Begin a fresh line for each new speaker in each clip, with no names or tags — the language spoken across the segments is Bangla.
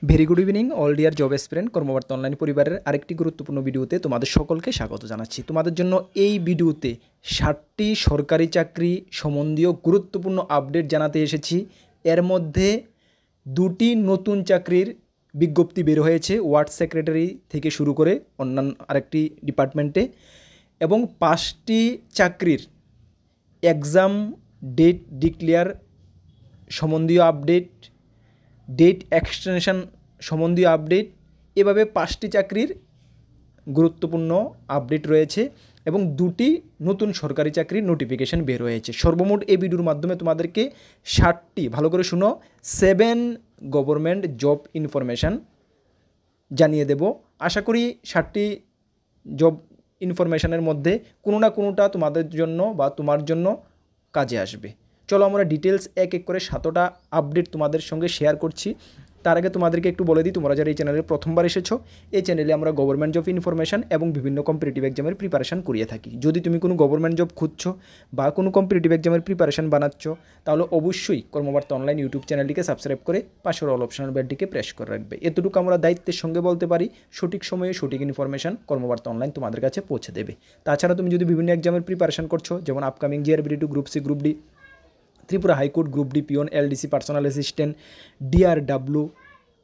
Very good evening all dear job aspirant Karmabarta online পরিবারের আরেকটি গুরুত্বপূর্ণ ভিডিওতে তোমাদের সকলকে স্বাগত জানাচ্ছি। তোমাদের জন্য এই ভিডিওতে 60টি সরকারি চাকরি সম্বন্ধীয় গুরুত্বপূর্ণ আপডেট জানাতে এসেছি। এর মধ্যে 2টি নতুন চাকরির বিজ্ঞপ্তি বের হয়েছে ওয়ার্ড সেক্রেটারি থেকে শুরু করে অন্যান্য আরেকটি ডিপার্টমেন্টে, এবং 5টি চাকরির এক্সাম ডেট ডিক্লেয়ার সম্বন্ধীয় আপডেট, ডেট এক্সটেনশন সম্বন্ধীয় আপডেট, এভাবে 5টি চাকরির গুরুত্বপূর্ণ আপডেট রয়েছে এবং 2টি নতুন সরকারি চাকরির নোটিফিকেশন বের হয়েছে। সর্বমোট এই ভিডিওর মাধ্যমে তোমাদেরকে 60টি, ভালো করে শুনো, 7 গভর্নমেন্ট জব ইনফরমেশান জানিয়ে দেব। আশা করি 60টি জব ইনফরমেশানের মধ্যে কোনো না কোনোটা তোমাদের জন্য বা তোমার জন্য কাজে আসবে। চলো আমরা ডিটেলস এক এক করে 7টা আপডেট তোমাদের সঙ্গে শেয়ার করছি। তার আগে তোমাদেরকে একটু বলে দিই, তোমরা যারা এই চ্যানেলে প্রথমবার এসেছো, এই চ্যানেলে আমরা গভর্নমেন্ট জব ইনফরমেশান এবং বিভিন্ন কম্পিটিটিভ এক্সামের প্রিপারেশান করিয়ে থাকি। যদি তুমি কোনো গভর্নমেন্ট জব খুঁজছো বা কোনো কম্পিটিটিভ এক্সামের প্রিপারেশান বানাচ্ছ, তাহলে অবশ্যই কর্মবার্তা অনলাইন ইউটিউব চ্যানেলটিকে সাবস্ক্রাইব করে পাশের অল অপশনাল বেলটিকে প্রেস করে রাখবে। এতটুকু আমরা দায়িত্বের সঙ্গে বলতে পারি, সঠিক সময়ে সঠিক ইনফরমেশান কর্মবার্তা অনলাইন তোমাদের কাছে পৌঁছে দেবে। তাছাড়া তুমি যদি বিভিন্ন এক্সামের প্রিপারেশান করছো, যেমন আপকামিং জিআরবিডি2, group C, group D, Tripura high court, group D peon, LDC personal assistant, DRW,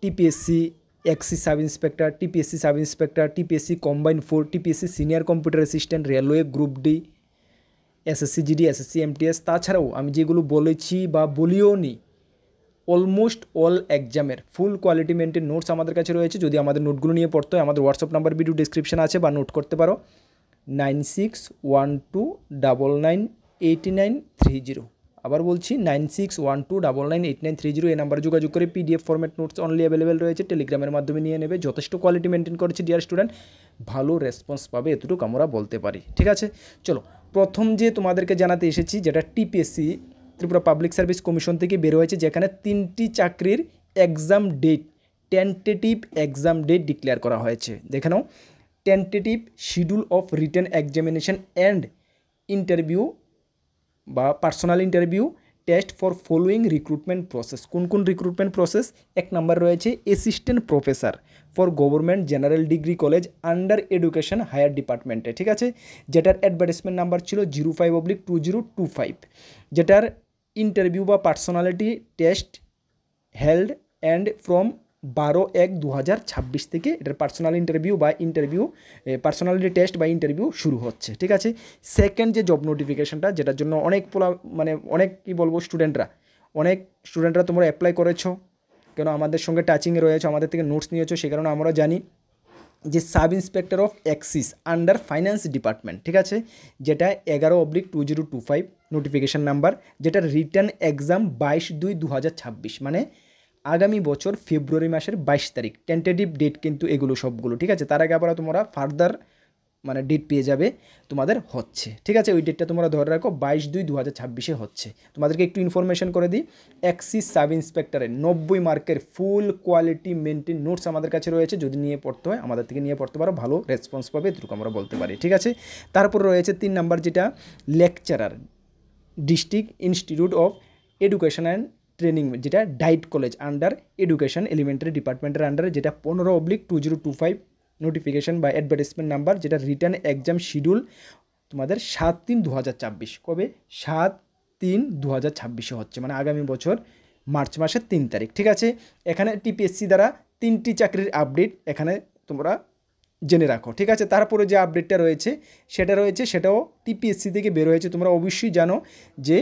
TPSC excise sub inspector, TPSC sub inspector, TPSC combine 4, TPSC senior computer assistant, railway, group D, SSC GD, SSC MTS, তাছাড়াও আমি যেগুলো বলেছি বা বলিও নি, অলমোস্ট অল এক্সামের ফুল কোয়ালিটি মেনটেন নোটস আমাদের কাছে রয়েছে। যদি আমাদের নোটগুলো নিয়ে পড়তে হয়, আমাদের হোয়াটসঅ্যাপ নাম্বার ভিডিও ডিসক্রিপশন আছে, বা নোট করতে পারো 9612998930। আবার বলছি 9612998930। এই নাম্বারে যোগাযোগ করে PDF format notes only available রয়েছে, টেলিগ্রামের মাধ্যমে নিয়ে নেবে। যথেষ্ট কোয়ালিটি মেনটেন করেছে ডিয়ার স্টুডেন্ট, ভালো রেসপন্স পাবে, এতটুকু আমরা বলতে পারি। ঠিক আছে, চলো প্রথম যে তোমাদেরকে জানাতে এসেছি, যেটা TPSC Tripura public service commission থেকে বের হয়েছে, যেখানে 3টি চাকরির exam date, tentative exam date declare করা হয়েছে। দেখে নাও, tentative schedule of written examination and interview বা personal interview test for following recruitment process. কোন কোন রিক্রুটমেন্ট প্রসেস? 1 নম্বর রয়েছে assistant professor for government general degree college under education higher ডিপার্টমেন্টে। ঠিক আছে, যেটার অ্যাডভার্টাইজমেন্ট নাম্বার ছিল 05/2025, যেটার ইন্টারভিউ বা personality test held and from 12/1/2026 থেকে এটার পার্সোনাল ইন্টারভিউ বা পার্সোনালিটি টেস্ট বা ইন্টারভিউ শুরু হচ্ছে। ঠিক আছে, সেকেন্ড যে জব নোটিফিকেশনটা, যেটার জন্য অনেক স্টুডেন্টরা তোমরা অ্যাপ্লাই করেছো, কেন আমাদের সঙ্গে টাচিংয়ে রয়েছো, আমাদের থেকে নোটস নিয়েছো, সে কারণে আমরা জানি যে sub inspector of axis under finance department. ঠিক আছে, যেটা 11/2025 নোটিফিকেশান নাম্বার, যেটার রিটার্ন এক্সাম 22/2/2026, মানে আগামী বছর ফেব্রুয়ারি মাসের 22 তারিখ। টেন্টেটিভ ডেট কিন্তু এগুলো সবগুলো। ঠিক আছে, তার আগে আবার তোমরা ফার্দার ডেট পেয়ে যাবে তোমাদের হচ্ছে। ঠিক আছে, ওই ডেটটা তোমরা ধরে রাখো, 22/2/2026 হচ্ছে। তোমাদেরকে একটু ইনফরমেশন করে দিই, এক্সিস সাব ইন্সপেক্টরের 90 মার্কের ফুল কোয়ালিটি মেনটেন নোটস আমাদের কাছে রয়েছে। যদি নিয়ে পড়তে হয় আমাদের থেকে নিয়ে পড়তে পারো, ভালো রেসপন্স পাবে, এটুকু আমরা বলতে পারি। ঠিক আছে, তারপর রয়েছে 3 নম্বর, যেটা lecturer district institute of education and training, যেটা ডাইট কলেজ আন্ডার এডুকেশন এলিমেন্টারি ডিপার্টমেন্টের আন্ডারে, যেটা 15/2025 নোটিফিকেশন বা অ্যাডভার্টাইজমেন্ট নাম্বার, যেটা রিটার্ন এক্সাম শিডিউল তোমাদের 7/3/2026। কবে? 7/3/2026 হচ্ছে, মানে আগামী বছর মার্চ মাসের 3 তারিখ। ঠিক আছে, এখানে টিপিএসসি দ্বারা 3টি চাকরির আপডেট এখানে তোমরা জেনে রাখো। ঠিক আছে, তারপরে যে আপডেটটা রয়েছে সেটাও টিপিএসসি থেকে বের হয়েছে। তোমরা অবশ্যই জানো যে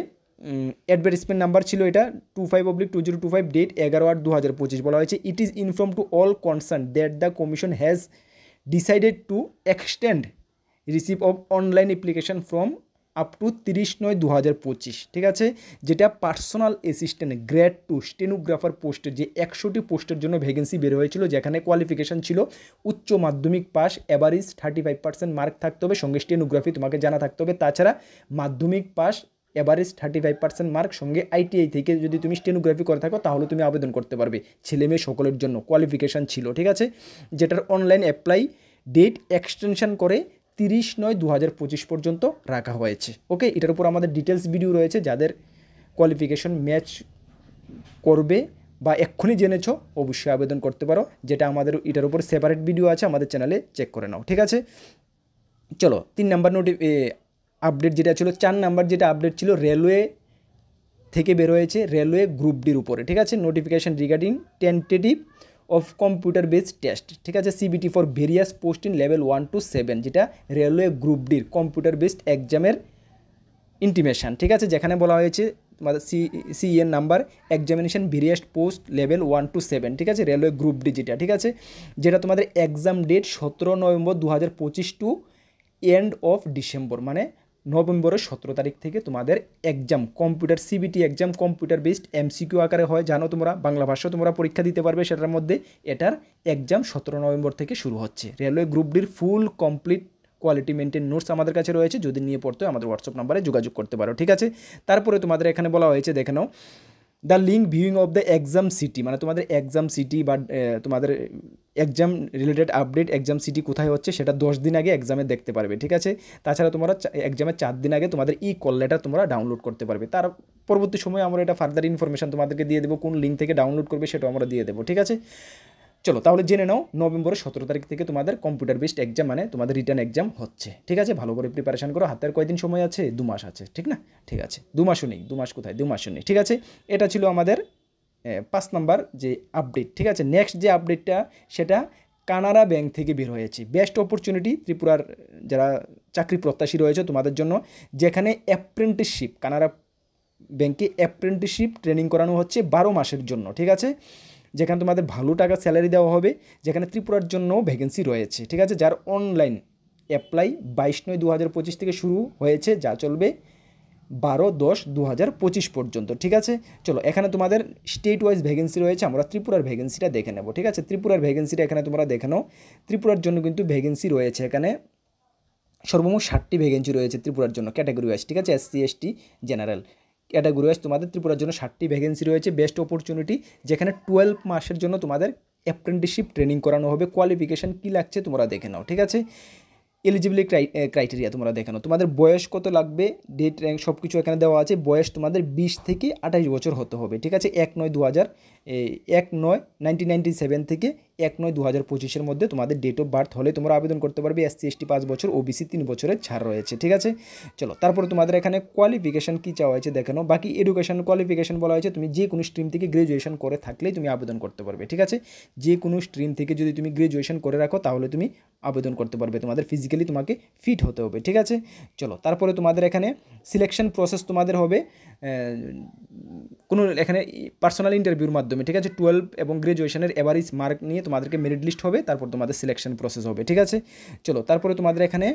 অ্যাডভার্টাইজমেন্ট নাম্বার ছিল এটা 25/2025, ডেট 11/8/2025। বলা হয়েছে, it is inform to all concern that the commission has decided to extend receive of online application from up to 30/9/2025। ঠিক আছে, যেটা পার্সোনাল অ্যাসিস্ট্যান্ট গ্রেড 2 স্টেনোগ্রাফার পোস্টের যে 100টি পোস্টের জন্য ভ্যাকেন্সি বের হয়েছিল, যেখানে কোয়ালিফিকেশান ছিল উচ্চ মাধ্যমিক পাস, অ্যাভারেজ 35% মার্ক থাকতে হবে, সঙ্গে স্টেনোগ্রাফি তোমাকে জানা থাকতে হবে। তাছাড়া মাধ্যমিক পাস, এভারেজ 35% মার্ক, সঙ্গে আইটিআই থেকে যদি তুমি স্টেনোগ্রাফি করে থাকো তাহলে তুমি আবেদন করতে পারবে। ছেলে মেয়ে সকলের জন্য কোয়ালিফিকেশান ছিল। ঠিক আছে, যেটার অনলাইন অ্যাপ্লাই ডেট এক্সটেনশন করে 30/9/2025 পর্যন্ত রাখা হয়েছে। ওকে, এটার উপর আমাদের ডিটেলস ভিডিও রয়েছে, যাদের কোয়ালিফিকেশন ম্যাচ করবে বা এক্ষুনি জেনেছো অবশ্যই আবেদন করতে পারো, যেটা আমাদের এটার উপর সেপারেট ভিডিও আছে, আমাদের চ্যানেলে চেক করে নাও। ঠিক আছে, চলো 3 নাম্বার আপডেট যেটা ছিল, 4 নাম্বার যেটা আপডেট ছিল রেলওয়ে থেকে বের হয়েছে রেলওয়ে গ্রুপ ডির উপরে। ঠিক আছে, notification regarding tentative of computer based test. ঠিক আছে, CBT for various post in level 1 to 7, যেটা রেলওয়ে গ্রুপ ডির কম্পিউটার বেসড এক্সামের ইন্টিমেশন। ঠিক আছে, যেখানে বলা হয়েছে তোমাদের CN number examination various post level 1 to 7। ঠিক আছে, রেলওয়ে গ্রুপ ডি যেটা, ঠিক আছে, যেটা তোমাদের এক্সাম ডেট 17 নভেম্বর 2025 টু এন্ড অফ ডিসেম্বর, মানে নভেম্বরের 17 তারিখ থেকে তোমাদের exam computer CBT exam computer based MCQ আকারে হয়। জানো তোমরা, বাংলা ভাষা তোমরা পরীক্ষা দিতে পারবে সেটার মধ্যে। এটার এক্সাম 17 নভেম্বর থেকে শুরু হচ্ছে। রেলওয়ে গ্রুপ ডির full complete quality maintain notes আমাদের কাছে রয়েছে, যদি নিয়ে পড়তে হয় আমাদের হোয়াটসঅ্যাপ নাম্বারে যোগাযোগ করতে পারো। ঠিক আছে, তারপরে তোমাদের এখানে বলা হয়েছে, দেখে নাও, the link viewing of the exam city, মানে তোমাদের এক্সাম সিটি বা তোমাদের exam related update exam city কোথায় হচ্ছে সেটা 10 দিন আগে এক্সামে দেখতে পারবে। ঠিক আছে, তাছাড়া তোমরা এক্সামের 4 দিন আগে তোমাদের কল লেটার তোমরা ডাউনলোড করতে পারবে। তার পরবর্তী সময়ে আমরা এটা ফার্দার ইনফরমেশন তোমাদেরকে দিয়ে দেবো, কোন লিঙ্ক থেকে ডাউনলোড করবে সেটাও আমরা দিয়ে দেবো। ঠিক আছে, চলো তাহলে জেনে নাও, নভেম্বরের 17 তারিখ থেকে তোমাদের কম্পিউটার বেসড এক্সাম মানে তোমাদের রিটার্ন এক্সাম হচ্ছে। ঠিক আছে, ভালো করে প্রিপারেশন করো। হাতের কয়দিন সময় আছে? 2 মাস আছে, ঠিক না? ঠিক আছে, 2 মাসও নেই, 2 মাস কোথায়, 2 মাসও নেই। ঠিক আছে, এটা ছিল আমাদের 5 নাম্বার যে আপডেট। ঠিক আছে, নেক্সট যে আপডেটটা সেটা কানাড়া ব্যাংক থেকে বের হয়েছে। বেস্ট অপরচুনিটি ত্রিপুরার যারা চাকরি প্রত্যাশী রয়েছে তোমাদের জন্য, যেখানে অ্যাপ্রেন্টিসশিপ, কানাড়া ব্যাংকে অ্যাপ্রেন্টিসশিপ ট্রেনিং করানো হচ্ছে 12 মাসের জন্য। ঠিক আছে, যেখানে তোমাদের ভালো টাকা স্যালারি দেওয়া হবে, যেখানে ত্রিপুরার জন্য ভ্যাকেন্সি রয়েছে। ঠিক আছে, যার অনলাইন অ্যাপ্লাই 22/9/2025 থেকে শুরু হয়েছে, যা চলবে 12/10/2025 পর্যন্ত। ঠিক আছে, চলো এখানে তোমাদের স্টেট ওয়াইজ ভ্যাকেন্সি রয়েছে, আমরা ত্রিপুরার ভ্যাকেন্সিটা দেখে নেব। ঠিক আছে, ত্রিপুরার ভ্যাকেন্সিটা এখানে তোমরা দেখে নাও। ত্রিপুরার জন্য কিন্তু ভ্যাকেন্সি রয়েছে এখানে সর্বমোট 60টি ভ্যাকেন্সি রয়েছে ত্রিপুরার জন্য ক্যাটাগরি ওয়াইজ। ঠিক আছে, SC ST general category wise তোমাদের ত্রিপুরার জন্য 60টি ভ্যাকেন্সি রয়েছে। বেস্ট অপরচুনিটি, যেখানে 12 মাসের জন্য তোমাদের অ্যাপ্রেন্টিসশিপ ট্রেনিং করানো হবে। কোয়ালিফিকেশান কী লাগছে তোমরা দেখে নাও। ঠিক আছে, এলিজিবিলিটি ক্রাইটেরিয়া তোমরা দেখে নাও। তোমাদের বয়স কত লাগবে, ডেট র্যাঙ্ক সব কিছু এখানে দেওয়া আছে। বয়স তোমাদের 20 থেকে 28 বছর হতে হবে। ঠিক আছে, 1/9/1997 থেকে 1/9/2025 মধ্যে তোমাদের ডেট অফ বার্থ হলে তোমরা আবেদন করতে পারবে। SC ST 5 বছর, OBC 3 বছরের ছাড় রয়েছে। ঠিক আছে, চলো তারপরে তোমাদের এখানে কোয়ালিফিকেশান কী চাওয়া হয়েছে দেখে নাও। বাকি এডুকেশন কোয়ালিফিকেশান বলা হয়েছে তুমি যে কোনো স্ট্রিম থেকে গ্র্যাজুয়েশন করে থাকলেই তুমি আবেদন করতে পারবে। ঠিক আছে, যে কোনো স্ট্রিম থেকে যদি তুমি গ্র্যাজুয়েশন করে রাখো তাহলে তুমি আবেদন করতে পারবে। তোমাদের ফিজিক্যালি তোমাকে ফিট হতে হবে। ঠিক আছে, চলো তারপরে তোমাদের এখানে সিলেকশন প্রসেস তোমাদের হবে কোনো এখানে পার্সোনাল ইন্টারভিউর মাধ্যমে। ঠিক আছে, 12 এবং গ্র্যাজুয়েশনের এভারেজ মার্ক নিয়ে তোমাদেরকে মেরিট লিস্ট হবে, তারপর তোমাদের সিলেকশন প্রসেস হবে। ঠিক আছে, চলো তারপরে তোমাদের এখানে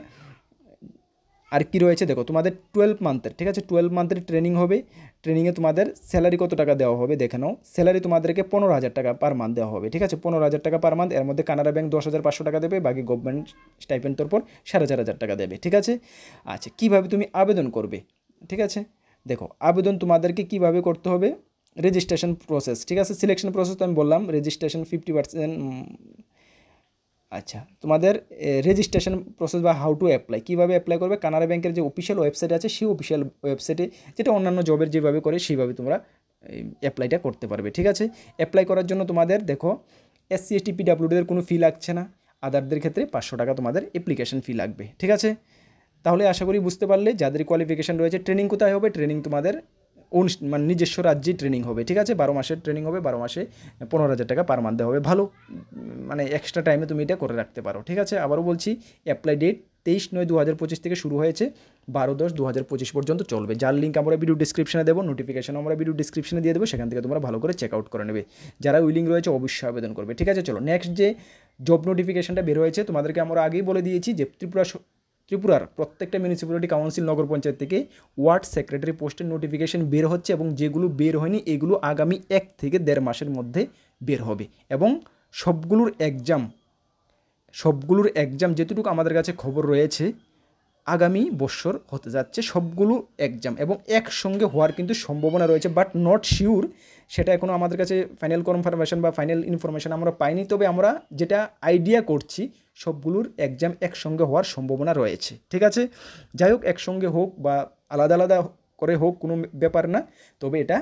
আর কি রয়েছে দেখো, তোমাদের 12 মান্থের, ঠিক আছে, 12 মান্থের ট্রেনিং হবে। ট্রেনিংয়ে তোমাদের স্যালারি কত টাকা দেওয়া হবে দেখে নাও। স্যালারি তোমাদেরকে 15,000 টাকা পার মান্থ দেওয়া হবে। ঠিক আছে, 15,000 টাকা পার মান্থ। এর মধ্যে কানাড়া ব্যাংক 10,500 টাকা দেবে, বাকি গভর্নমেন্ট স্টাইপেন্ড তোর পর 4,500 টাকা দেবে। ঠিক আছে, আচ্ছা কীভাবে তুমি আবেদন করবে? ঠিক আছে, দেখো আবেদন তোমাদেরকে কীভাবে করতে হবে, রেজিস্ট্রেশন প্রসেস। ঠিক আছে, সিলেকশন প্রসেস তো আমি বললাম, রেজিস্ট্রেশন 50%। আচ্ছা, তোমাদের রেজিস্ট্রেশন প্রসেস বা হাউ টু অ্যাপ্লাই, কীভাবে অ্যাপ্লাই করবে, কানাড়া ব্যাংকের যে অফিসিয়াল ওয়েবসাইট আছে সেই অফিসিয়াল ওয়েবসাইটে, যেটা অন্যান্য জবের যেভাবে করে সেইভাবে তোমরা অ্যাপ্লাইটা করতে পারবে। ঠিক আছে, অ্যাপ্লাই করার জন্য তোমাদের দেখো SC ST PWDদের কোনো ফি লাগছে না, আদারদের ক্ষেত্রে 500 টাকা তোমাদের অ্যাপ্লিকেশন ফি লাগবে। ঠিক আছে, তাহলে আশা করি বুঝতে পারলে যাদের কোয়ালিফিকেশান রয়েছে। ট্রেনিং কোথায় হবে? ট্রেনিং তোমাদের মানে নিজস্ব রাজ্যেই ট্রেনিং হবে। ঠিক আছে, 12 মাসের ট্রেনিং হবে, 12 মাসে 15,000 টাকা পার মান্থ দেওয়া হবে। ভালো, মানে এক্সট্রা টাইমে তুমি এটা করে রাখতে পারো। ঠিক আছে, আবারও বলছি, অ্যাপ্লাই ডেট 23/9/2025 থেকে শুরু হয়েছে, 12/10/2025 পর্যন্ত চলবে। যার লিঙ্ক আমরা ভিডিও ডিসক্রিপশনে দেবো, নোটিফিকেশন আমরা ভিডিও ডিসক্রিপশনে দিয়ে দেবো, সেখান থেকে তোমরা ভালো করে চেক আউট করে নেবে। যারা উইলিং রয়েছে অবশ্যই আবেদন করবে। ঠিক আছে, চলো নেক্সট যে জব নোটিফিকেশনটা বের হয়েছে তোমাদেরকে আমরা আগেই বলে দিয়েছি যে ত্রিপুরার প্রত্যেকটা মিউনিসিপ্যালিটি কাউন্সিল নগর পঞ্চায়েত থেকে ওয়ার্ড সেক্রেটারি পোস্টের নোটিফিকেশন বের হচ্ছে, এবং যেগুলো বের হয়নি এগুলো আগামী 1 থেকে 1.5 মাসের মধ্যে বের হবে। এবং সবগুলোর এক্সাম যেটুকু আমাদের কাছে খবর রয়েছে আগামী বছর হতে যাচ্ছে সবগুলো এক্সাম, এবং একসঙ্গে হওয়ার কিন্তু সম্ভাবনা রয়েছে, বাট নট শিওর, সেটা এখনও আমাদের কাছে ফাইনাল কনফার্মেশন বা ফাইনাল ইনফরমেশন আমরা পাইনি। তবে আমরা যেটা আইডিয়া করছি সবগুলোর এক্সাম একসঙ্গে হওয়ার সম্ভাবনা রয়েছে। ঠিক আছে, যাই হোক, একসঙ্গে হোক বা আলাদা আলাদা করে হোক কোনো ব্যাপার না, তবে এটা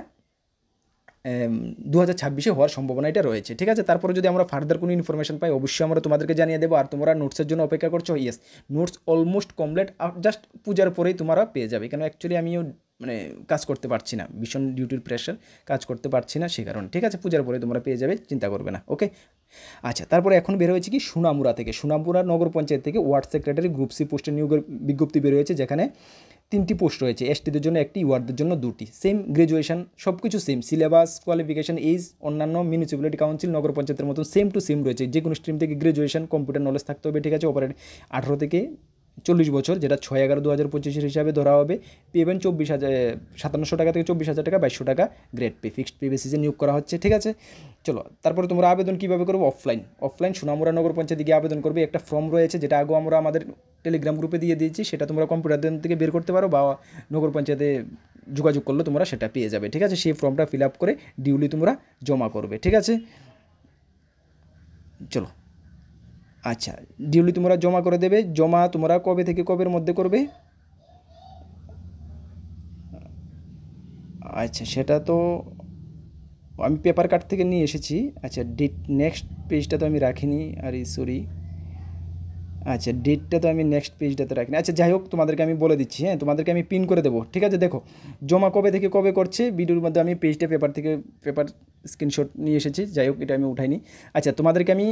2026 হওয়ার সম্ভাবনা এটা রয়েছে, ঠিক আছে। তারপরে যদি আমরা ফার্দার কোনো ইনফরমেশন পাই অবশ্যই আমরা তোমাদেরকে জানিয়ে দেবো। আর তোমরা নোটসের জন্য অপেক্ষা করছো, yes notes almost complete, just পূজার পরেই তোমরা পেয়ে যাবে। কেন অ্যাকচুয়ালি আমিও মানে কাজ করতে পারছি না, ভীষণ ডিউটির প্রেশার, কাজ করতে পারছি না সে কারণে, ঠিক আছে। পূজার পরে তোমরা পেয়ে যাবে, চিন্তা করবে না, ওকে। আচ্ছা, তারপরে এখন বের হয়েছে কি সোনামুড়া থেকে, সোনামুড়া নগর পঞ্চায়েত থেকে ওয়ার্ড সেক্রেটারি গ্রুপ সি পোস্টের নিয়োগের বিজ্ঞপ্তি বের হয়েছে, যেখানে 3টি পোস্ট রয়েছে, এসটিদের জন্য 1টি, ওয়ার্ডদের জন্য 2টি। সেম গ্র্যাজুয়েশন, সব কিছু সেম, সিলেবাস, কোয়ালিফিকেশন, এজ, অন্যান্য মিউনিসিপ্যালিটি কাউন্সিল, নগর পঞ্চায়েতের মতন সেম টু সেম রয়েছে। যে কোনো স্ট্রিম থেকে গ্র্যাজুয়েশন, কম্পিউটার নলেজ থাকতে হবে, ঠিক আছে। অপারেট 18 থেকে 40 বছর, যেটা 6/11/2025 হিসাবে ধরা হবে। পেবেন 2700 টাকা থেকে 24,000 টাকা, 2200 টাকা গ্রেড পে, ফিক্সড পে বেসিসে নিয়োগ করা হচ্ছে, ঠিক আছে। চলো, তারপরে তোমরা আবেদন কীভাবে করবো? অফলাইন সোনামুড়া নগর পঞ্চায়েতে গিয়ে আবেদন করবে। একটা ফর্ম রয়েছে, যেটা আগেও আমরা আমাদের টেলিগ্রাম গ্রুপে দিয়ে দিয়েছি, সেটা তোমরা কম্পিউটার থেকে বের করতে পারো, বা নগর পঞ্চায়েতে যোগাযোগ করলে তোমরা সেটা পেয়ে যাবে, ঠিক আছে। সেই ফর্মটা ফিল আপ করে ডিউলি তোমরা জমা করবে, ঠিক আছে। চলো, আচ্ছা, ডিউলি তোমরা জমা করে দেবে। জমা তোমরা কবে থেকে কবের মধ্যে করবে? আচ্ছা, সেটা তো আমি পেপার কাট থেকে নিয়ে এসেছি। আচ্ছা, নেক্সট পেজটা তো আমি রাখিনি, আরে সরি। আচ্ছা, ডেটটা তো আমি নেক্সট পেজটাতে রাখিনি। আচ্ছা, যাই হোক, তোমাদেরকে আমি বলে দিচ্ছি, হ্যাঁ, তোমাদেরকে আমি পিন করে দেবো, ঠিক আছে। দেখো, জমা কবে থেকে কবে করছে, ভিডিওর মধ্যে আমি পেজটা পেপার স্ক্রিনশট নিয়ে এসেছি। যাই হোক, এটা আমি উঠাইনি। আচ্ছা, তোমাদেরকে আমি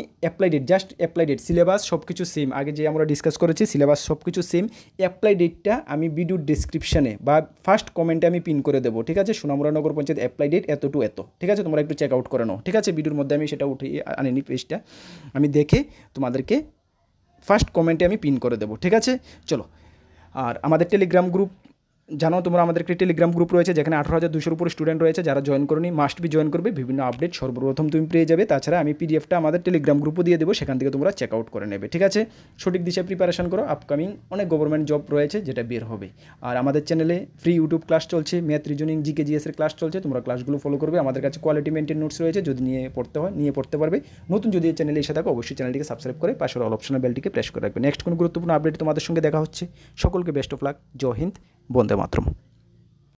জাস্ট অ্যাপ্লাই ডেট, সিলেবাস সব কিছু সেম, আগে যে আমরা ডিসকাস করেছি সিলেবাস সব কিছু সেম। অ্যাপ্লাই ডেটটা আমি ভিডিওর ডিসক্রিপশানে বা ফার্স্ট কমেন্টে আমি পিন করে দেবো, ঠিক আছে। সোনামুড়া নগর পঞ্চায়েত অ্যাপ্লাই ডেট এত টু এত, ঠিক আছে। তোমরা একটু চেক আউট করে নাও, ঠিক আছে। ভিডিওর মধ্যে আমি সেটা উঠিয়ে আনিনি, পেজটা আমি দেখে তোমাদেরকে ফার্স্ট কমেন্টে আমি পিন করে দেবো, ঠিক আছে। চলো, আর আমাদের টেলিগ্রাম গ্রুপ জানো তোমরা, আমাদের একটি টেলিগ্রাম গ্রুপ রয়েছে, যেখানে 18,200-এর উপরে স্টুডেন্ট রয়েছে। যারা জয়েন করনি মাস্ট বি জয়েন করবে, বিভিন্ন আপডেট সর্বপ্রথম তুমি পেয়ে যাবে। তাছাড়া আমি পিডিএফটা আমাদের টেলিগ্রাম গ্রুপও দিয়ে দেবো, সেখান থেকে তোমরা চেক আউট করে নেবে, ঠিক আছে। সঠিক দিশায় প্রিপারেশন করো, আপকামিং অনেক গভর্নমেন্ট জব রয়েছে যেটা বের হবে। আর আমাদের চ্যানেলে ফ্রি ইউটিউব ক্লাস চলছে, ম্যাথ, রিজনিং, জিকে, জিএসের ক্লাস চলছে, তোমরা ক্লাসগুলো ফলো করবে। আমাদের কাছে কোয়ালিটি মেনটেন নোটস রয়েছে, যদি নিয়ে পড়তে হয় নিয়ে পড়তে পারবে। নতুন যদি এই চ্যানেলে এসে থাকো অবশ্যই চ্যানেলটিকে সাবস্ক্রাইব করে পাশের অল অপশনাল বেলটিকে প্রেস করে রাখবে। নেক্সট কোনো গুরুত্বপূর্ণ আপডেট তোমাদের সঙ্গে দেখা হচ্ছে। সকলকে বেস্ট অফ লাক, জয় হিন্দ, বন্দে মাতরম।